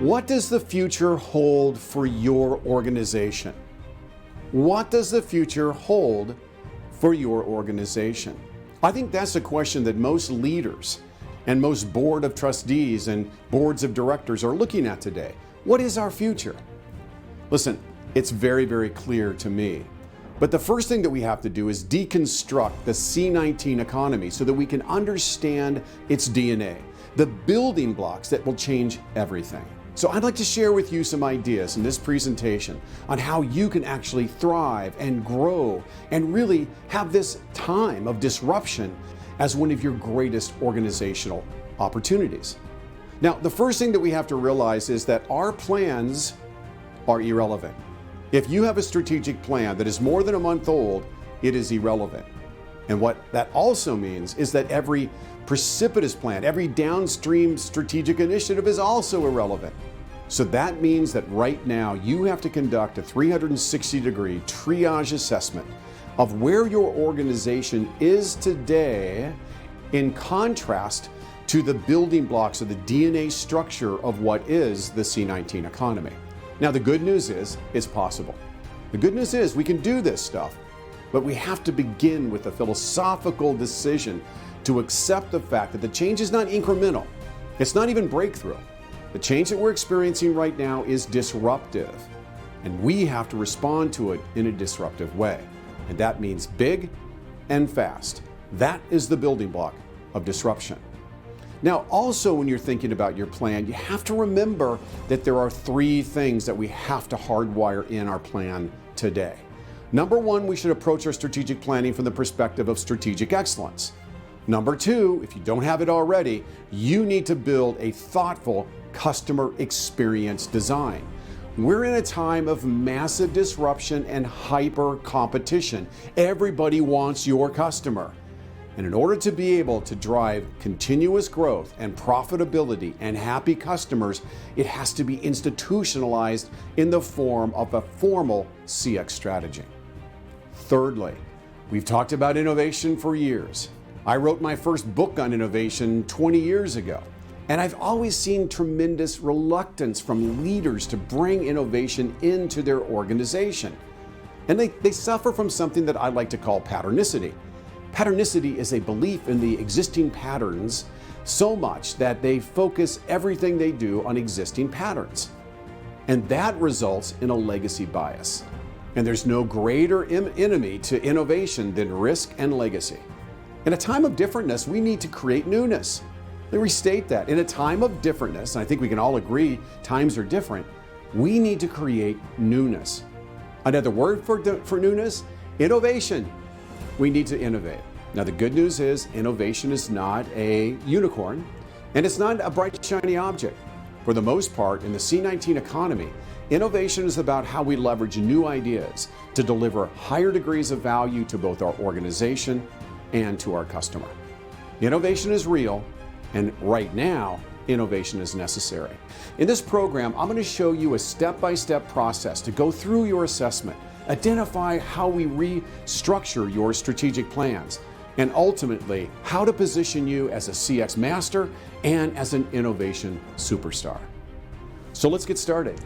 What does the future hold for your organization? What does the future hold for your organization? I think that's a question that most leaders and most board of trustees and boards of directors are looking at today. What is our future? Listen, it's very, very clear to me. But the first thing that we have to do is deconstruct the C19 economy so that we can understand its DNA, the building blocks that will change everything. So I'd like to share with you some ideas in this presentation on how you can actually thrive and grow and really have this time of disruption as one of your greatest organizational opportunities. Now, the first thing that we have to realize is that our plans are irrelevant. If you have a strategic plan that is more than a month old, it is irrelevant. And what that also means is that every precipitous plan, every downstream strategic initiative is also irrelevant. So that means that right now you have to conduct a 360-degree triage assessment of where your organization is today in contrast to the building blocks of the DNA structure of what is the C19 economy. Now, the good news is it's possible. The good news is we can do this stuff, but we have to begin with a philosophical decision to accept the fact that the change is not incremental. It's not even breakthrough. The change that we're experiencing right now is disruptive, and we have to respond to it in a disruptive way. And that means big and fast. That is the building block of disruption. Now, also when you're thinking about your plan, you have to remember that there are three things that we have to hardwire in our plan today. Number one, we should approach our strategic planning from the perspective of strategic excellence. Number two, if you don't have it already, you need to build a thoughtful customer experience design. We're in a time of massive disruption and hyper competition. Everybody wants your customer. And in order to be able to drive continuous growth and profitability and happy customers, it has to be institutionalized in the form of a formal CX strategy. Thirdly, we've talked about innovation for years. I wrote my first book on innovation 20 years ago, and I've always seen tremendous reluctance from leaders to bring innovation into their organization. And they suffer from something that I like to call patternicity. Patternicity is a belief in the existing patterns so much that they focus everything they do on existing patterns. And that results in a legacy bias. And there's no greater enemy to innovation than risk and legacy. In a time of differentness, we need to create newness. Let me restate that. In a time of differentness, and I think we can all agree times are different, we need to create newness. Another word for newness, innovation. We need to innovate. Now, the good news is innovation is not a unicorn, and it's not a bright, shiny object. For the most part, in the C19 economy, innovation is about how we leverage new ideas to deliver higher degrees of value to both our organization and to our customer. Innovation is real, and right now, innovation is necessary. In this program, I'm going to show you a step-by-step process to go through your assessment, identify how we restructure your strategic plans, and ultimately how to position you as a CX master and as an innovation superstar. So let's get started.